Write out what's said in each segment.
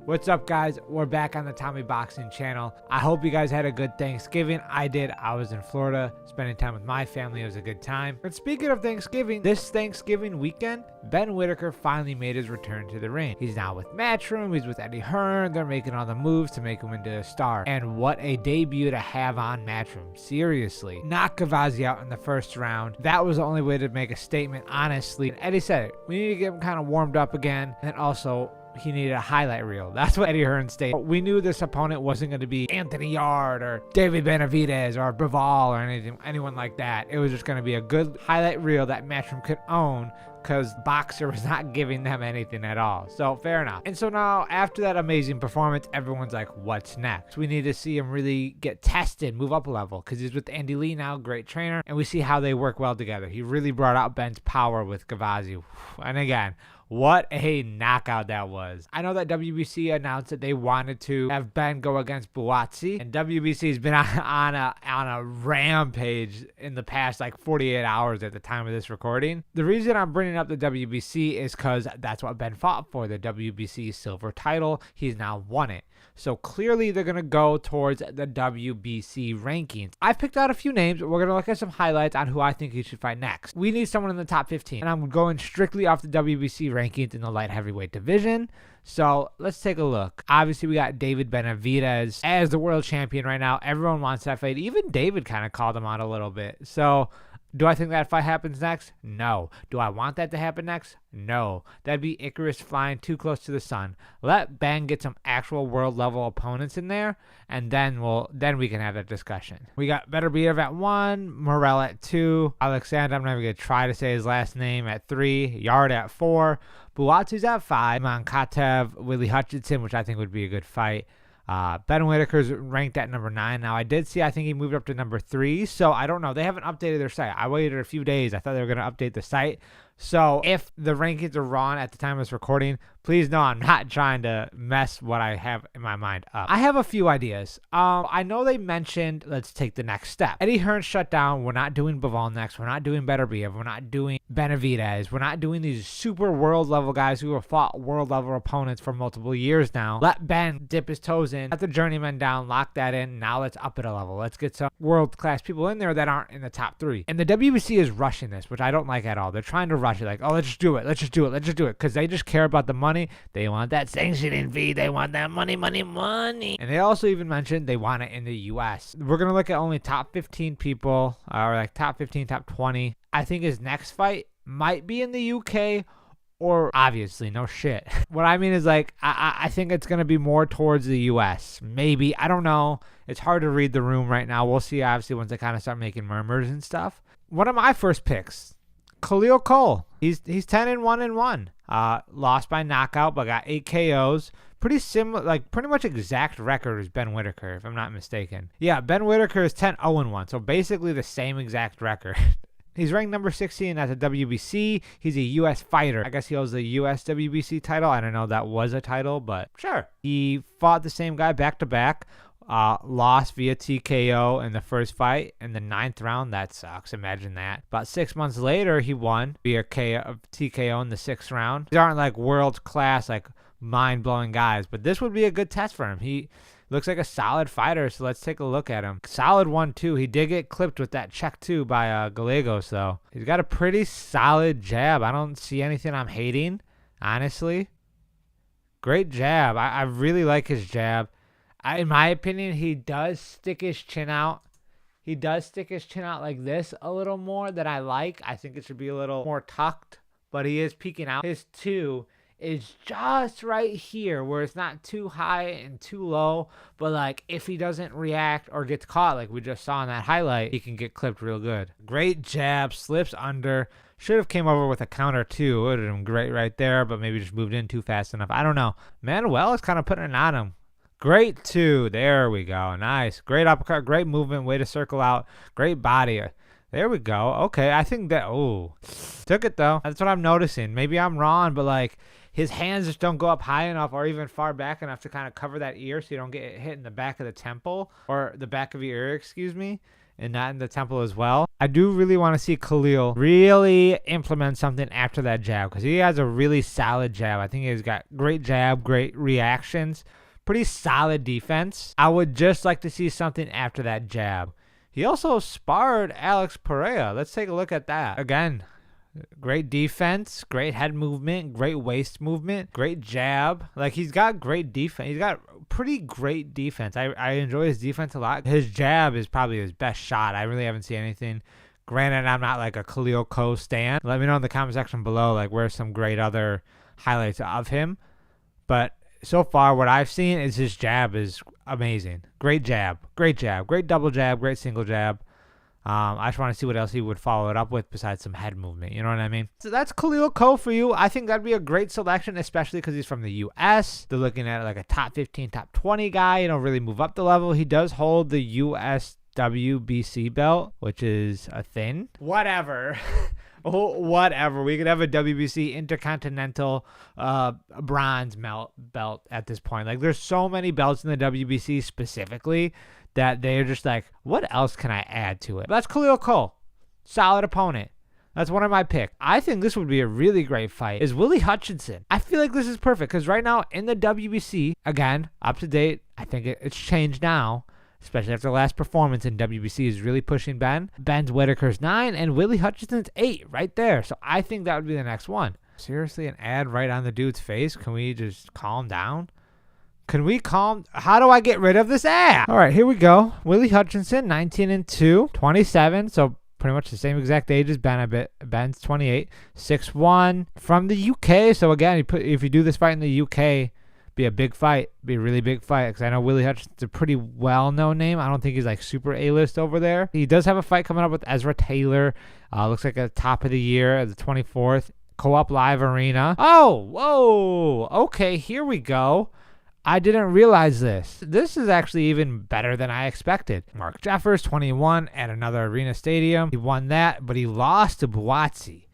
What's up, guys? We're back on the Tommy Boxing channel. I hope you guys had a good Thanksgiving. I did. I was in Florida spending time with my family. It was a good time. And speaking of Thanksgiving, this Thanksgiving weekend, Ben Whittaker finally made his return to the ring. He's now with Matchroom. He's with Eddie Hearn. They're making all the moves to make him into a star. And what a debut to have on Matchroom. Seriously. Knock Gavazi out in the first round. That was the only way to make a statement, honestly. And Eddie said it. We need to get him kind of warmed up again. And also, he needed a highlight reel. That's what Eddie Hearn stated. We knew this opponent wasn't going to be Anthony Yard or David Benavidez or Bivol or anyone like that. It was just going to be a good highlight reel that Matchroom could own because Boxer was not giving them anything at all. So fair enough. And so now after that amazing performance, everyone's like, what's next? We need to see him really get tested, move up a level, because he's with Andy Lee now, great trainer, and we see how they work well together. He really brought out Ben's power with Gavazi. And again, what a knockout that was. I know that WBC announced that they wanted to have Ben go against Gavazi, and WBC's been on a rampage in the past like 48 hours at the time of this recording. The reason I'm bringing up the WBC is because that's what Ben fought for, the WBC silver title. He's now won it. So clearly they're going to go towards the WBC rankings. I've picked out a few names. We're going to look at some highlights on who I think he should fight next. We need someone in the top 15. And I'm going strictly off the WBC rankings in the light heavyweight division. So let's take a look. Obviously, we got David Benavidez as the world champion right now. Everyone wants that fight. Even David kind of called him out a little bit. So do I think that fight happens next? No. Do I want that to happen next? No. That'd be Icarus flying too close to the sun. Let Ben get some actual world level opponents in there, and then we can have that discussion. We got Beterbiev at 1, Morel at 2, Alexander, I'm not even gonna try to say his last name, at 3, Yard at 4, Buatsi's at 5, Mankatev, Willie Hutchinson, which I think would be a good fight. Ben Whittaker's ranked at number 9. Now, I did see, I think he moved up to number 3, so I don't know. They haven't updated their site. I waited a few days. I thought they were going to update the site. So if the rankings are wrong at the time of this recording, please know I'm not trying to mess what I have in my mind up. I have a few ideas. I know they mentioned let's take the next step. Eddie Hearn shut down. We're not doing Bivol next. We're not doing Beterbiev. We're not doing Benavidez. We're not doing these super world level guys who have fought world level opponents for multiple years now. Let Ben dip his toes in, let the journeyman down, lock that in. Now let's up it a level. Let's get some world class people in there that aren't in the top 3. And the WBC is rushing this, which I don't like at all. They're trying to rush it, like, oh, let's just do it. Let's just do it. Let's just do it. Because they just care about the money. They want that sanctioning fee. They want that money, money, money. And they also even mentioned they want it in the U.S. We're going to look at only top 15 people, or like top 15, top 20. I think his next fight might be in the UK, or obviously, no shit. What I mean is, like, I think it's going to be more towards the U.S. Maybe. I don't know. It's hard to read the room right now. We'll see, obviously, once they kind of start making murmurs and stuff. One of my first picks, Khalil Cole. He's 10-1-1. Lost by knockout, but got 8 KOs. Pretty similar, like pretty much exact record as Ben Whittaker, if I'm not mistaken. Yeah, Ben Whittaker is 10-0-1, so basically the same exact record. He's ranked number 16 at the WBC. He's a U.S. fighter. I guess he holds the U.S. WBC title. I don't know if that was a title, but sure. He fought the same guy back-to-back. Lost via TKO in the first fight in the 9th round. That sucks. Imagine that. About 6 months later, he won via TKO in the 6th round. These aren't like world class, like mind-blowing guys, but this would be a good test for him. He looks like a solid fighter, so let's take a look at him. Solid 1-2. He did get clipped with that check 2 by Gallegos, though. He's got a pretty solid jab. I don't see anything I'm hating, honestly. Great jab. I really like his jab. In my opinion, he does stick his chin out. He does stick his chin out like this a little more than I like. I think it should be a little more tucked, but he is peeking out. His 2 is just right here where it's not too high and too low, but like if he doesn't react or gets caught like we just saw in that highlight, he can get clipped real good. Great jab, slips under. Should have came over with a counter too. Would have been great right there, but maybe just moved in too fast enough. I don't know. Manuel is kind of putting it on him. Great 2. There we go. Nice. Great uppercut. Great movement. Way to circle out. Great body. There we go. Okay. I think that, took it though. That's what I'm noticing. Maybe I'm wrong, but like his hands just don't go up high enough or even far back enough to kind of cover that ear so you don't get hit in the back of the temple or the back of your ear, excuse me. and not in the temple as well. I do really want to see Khalil really implement something after that jab, because he has a really solid jab. I think he's got great jab, great reactions, pretty solid defense. I would just like to see something after that jab. He also sparred Alex Pereira. Let's take a look at that. Again, great defense, great head movement, great waist movement, great jab. Like, he's got great defense. He's got pretty great defense. I enjoy his defense a lot. His jab is probably his best shot. I really haven't seen anything. Granted, I'm not like a Khalil Ko stan. Let me know in the comment section below, like, where's some great other highlights of him. But so far, what I've seen is his jab is amazing. Great jab, great double jab, great single jab. I just want to see what else he would follow it up with besides some head movement. You know what I mean? So that's Khalil Ko for you. I think that'd be a great selection, especially because he's from the U.S. They're looking at like a top 15, top 20 guy. You know, really move up the level. He does hold the U.S. WBC belt, which is a thing. Whatever. Whatever. We could have a WBC Intercontinental bronze belt at this point. Like, there's so many belts in the WBC specifically that they're just like, what else can I add to it? But that's Khalil Ko. Solid opponent. That's one of my picks. I think this would be a really great fight. Is Willie Hutchinson. I feel like this is perfect because right now in the WBC, again, up to date, I think it's changed now, especially after the last performance in WBC is really pushing Ben. Ben Whittaker's 9 and Willie Hutchinson's 8 right there. So I think that would be the next one. Seriously, an ad right on the dude's face? Can we just calm down? How do I get rid of this ad? All right, here we go. Willie Hutchinson, 19-2, 27. So pretty much the same exact age as Ben. Ben's 28, 6'1", from the UK. So again, if you do this fight in the UK, be a big fight, be a really big fight. Because I know Willie Hutchinson's a pretty well-known name. I don't think he's like super A-list over there. He does have a fight coming up with Ezra Taylor. Looks like at the top of the year, the 24th, Co-op Live Arena. Oh, whoa. Okay, here we go. I didn't realize this. This is actually even better than I expected. Mark Jeffers, 21, at another arena stadium. He won that, but he lost to Gavazi.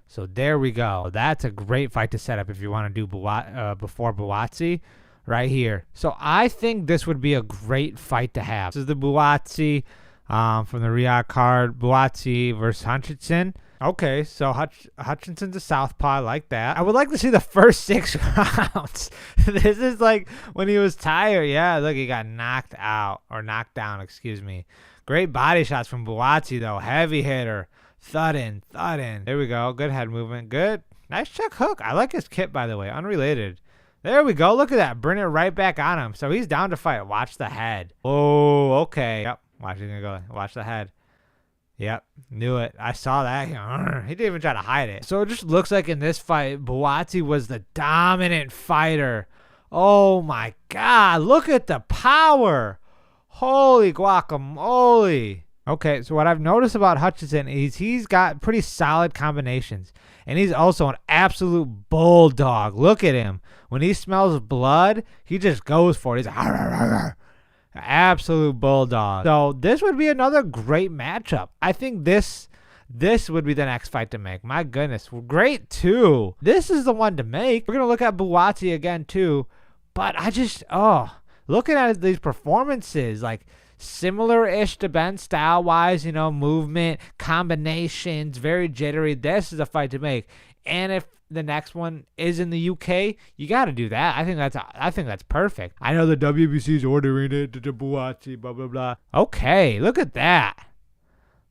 So there we go. That's a great fight to set up if you want to do before Gavazi right here. So I think this would be a great fight to have. This is the Gavazi from the Riyadh card. Gavazi versus Hutchinson. Okay, so Hutchinson's a southpaw. I like that. I would like to see the first 6 rounds. This is like when he was tired. Yeah, look, he got knocked out, or knocked down, excuse me. Great body shots from Gavazi, though. Heavy hitter. Thudding. There we go. Good head movement. Good. Nice check hook. I like his kit, by the way. Unrelated. There we go. Look at that. Bring it right back on him. So he's down to fight. Watch the head. Oh, okay. Yep. Watch, he's going to go. Watch the head. Yep, knew it. I saw that. He didn't even try to hide it. So it just looks like in this fight, Gavazi was the dominant fighter. Oh my God, look at the power. Holy guacamole. Okay, so what I've noticed about Hutchinson is he's got pretty solid combinations. And he's also an absolute bulldog. Look at him. When he smells blood, he just goes for it. He's like, absolute bulldog. So this would be another great matchup. I think this would be the next fight to make. My goodness. Great too. This is the one to make. We're going to look at Gavazi again too. But I just, looking at these performances, like similar-ish to Ben style-wise, you know, movement, combinations, very jittery. This is a fight to make. And if the next one is in the UK, you got to do that. I think that's perfect. I know the WBC's ordering it to Gavazi, blah blah blah. Okay, look at that.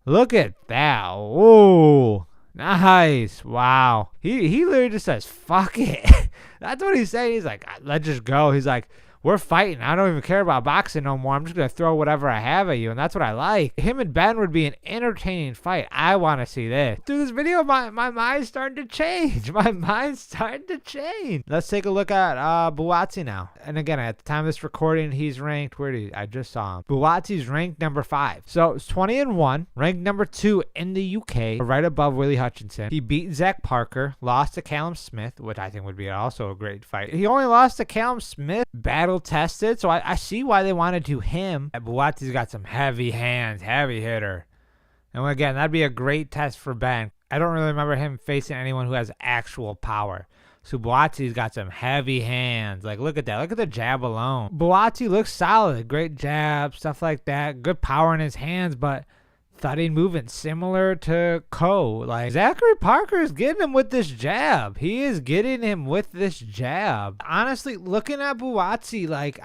Look at that. Oh, nice. Wow. He literally just says, fuck it. That's what he's saying. He's like, let's just go. He's like, we're fighting. I don't even care about boxing no more. I'm just going to throw whatever I have at you, and that's what I like. Him and Ben would be an entertaining fight. I want to see this. Through this video, my mind's starting to change. My mind's starting to change. Let's take a look at Gavazi now. And again, at the time of this recording, he's ranked, I just saw him. Gavazi's ranked number 5. So it's 20-1, ranked number 2 in the UK, right above Willie Hutchinson. He beat Zach Parker, lost to Callum Smith, which I think would be also a great fight. He only lost to Callum Smith, battle tested, so I see why they want to do him. Gavazi's got some heavy hands, heavy hitter. And again, that'd be a great test for Ben. I don't really remember him facing anyone who has actual power. So Gavazi's got some heavy hands. Like, look at that. Look at the jab alone. Gavazi looks solid. Great jab, stuff like that. Good power in his hands, but thudding movement similar to Ko. Like, Zachary Parker is getting him with this jab. He is getting him with this jab. Honestly, looking at Buatsi, like,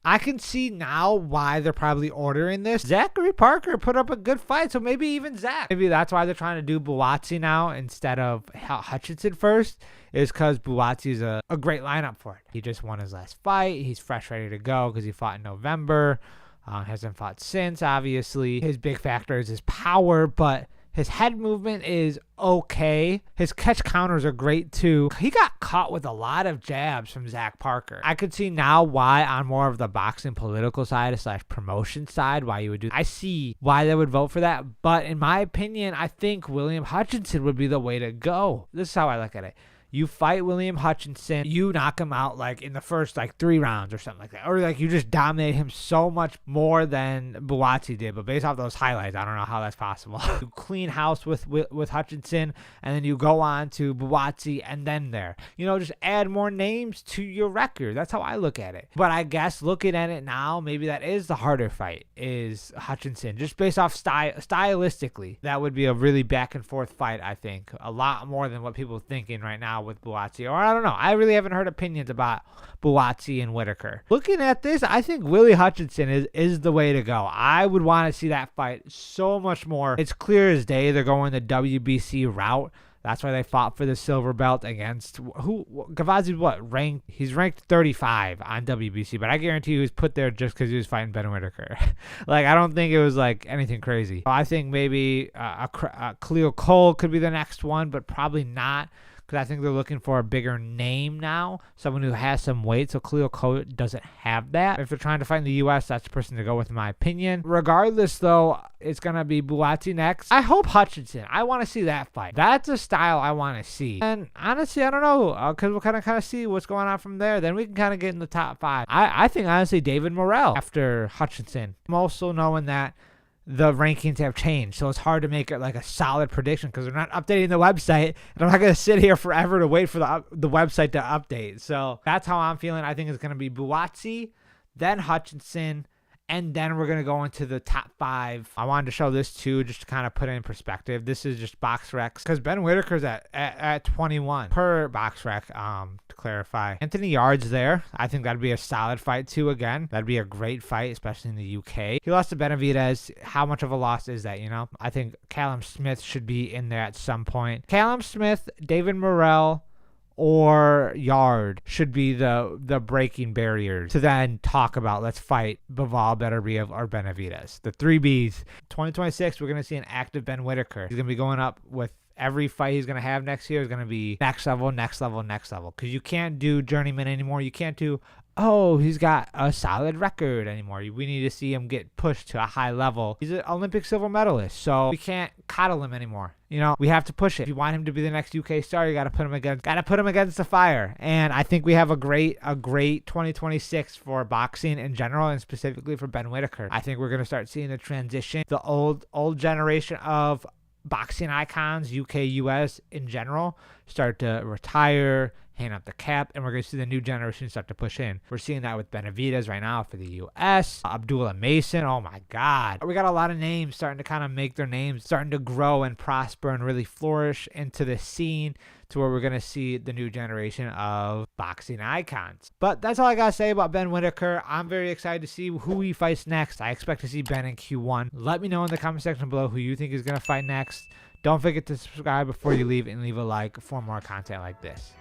I can see now why they're probably ordering this. Zachary Parker put up a good fight, so maybe even Zach. Maybe that's why they're trying to do Buatsi now instead of Hutchinson first, is because Buatsi is a great lineup for it. He just won his last fight. He's fresh, ready to go because he fought in November. Hasn't fought since, obviously. His big factor is his power, but his head movement is okay. His catch counters are great too. He got caught with a lot of jabs from Zach Parker. I could see now why on more of the boxing political side / promotion side why you would do. I see why they would vote for that, but in my opinion, I think William Hutchinson would be the way to go. This is how I look at it. You fight William Hutchinson, you knock him out like in the first like 3 rounds or something like that. Or like you just dominate him so much more than Buatsi did. But based off those highlights, I don't know how that's possible. You clean house with Hutchinson, and then you go on to Buatsi and then there. You know, just add more names to your record. That's how I look at it. But I guess looking at it now, maybe that is the harder fight, is Hutchinson. Just based off stylistically. That would be a really back and forth fight, I think. A lot more than what people are thinking right now with Buatsi, or I don't know. I really haven't heard opinions about Buatsi and Whittaker. Looking at this, I think Willie Hutchinson is the way to go. I would want to see that fight so much more. It's clear as day they're going the WBC route. That's why they fought for the silver belt against Gavazi. Ranked? He's ranked 35 on WBC, but I guarantee he was put there just because he was fighting Ben Whittaker. Like, I don't think it was like anything crazy. I think maybe Khalil Cole could be the next one, but probably not. Because I think they're looking for a bigger name now, someone who has some weight. So Khalil Cole doesn't have that. If they're trying to fight in the U.S., that's the person to go with, in my opinion. Regardless, though, it's going to be Buatsi next. I hope Hutchinson. I want to see that fight. That's a style I want to see. And honestly, I don't know, because we'll kind of see what's going on from there. Then we can kind of get in the top 5. I think, honestly, David Morrell after Hutchinson. I'm also knowing that the rankings have changed, so it's hard to make it like a solid prediction because they're not updating the website, and I'm not going to sit here forever to wait for the website to update. So that's how I'm feeling. I think it's going to be Buatsi, then Hutchinson, and then we're going to go into the top 5. I wanted to show this too, just to kind of put it in perspective. This is just BoxRec, because Ben Whittaker's at 21 per BoxRec, to clarify. Anthony Yard's there. I think that'd be a solid fight too again. That'd be a great fight, especially in the UK. He lost to Benavidez. How much of a loss is that, you know? I think Callum Smith should be in there at some point. Callum Smith, David Morrell, or Yard should be the breaking barriers to then talk about, let's fight Bivol, Beterbiev, or Benavidez. The 3 Bs. 2026, we're going to see an active Ben Whittaker. He's going to be going up with every fight he's going to have next year is going to be next level, next level, next level. Because you can't do journeyman anymore. You can't do, oh, he's got a solid record anymore. We need to see him get pushed to a high level. He's an Olympic silver medalist, so we can't coddle him anymore. You know, we have to push it. If you want him to be the next UK star, you got to put him against the fire. And I think we have a great 2026 for boxing in general, and specifically for Ben Whittaker. I think we're going to start seeing the transition. The old generation of boxing icons, UK, US in general, start to retire, hang up the cap, and we're going to see the new generation start to push in. We're seeing that with Benavidez right now for the US. Abdullah Mason, oh my God. We got a lot of names starting to kind of make their names, starting to grow and prosper and really flourish into the scene, to where we're going to see the new generation of boxing icons. But that's all I got to say about Ben Whittaker. I'm very excited to see who he fights next. I expect to see Ben in Q1. Let me know in the comment section below who you think is going to fight next. Don't forget to subscribe before you leave, and leave a like for more content like this.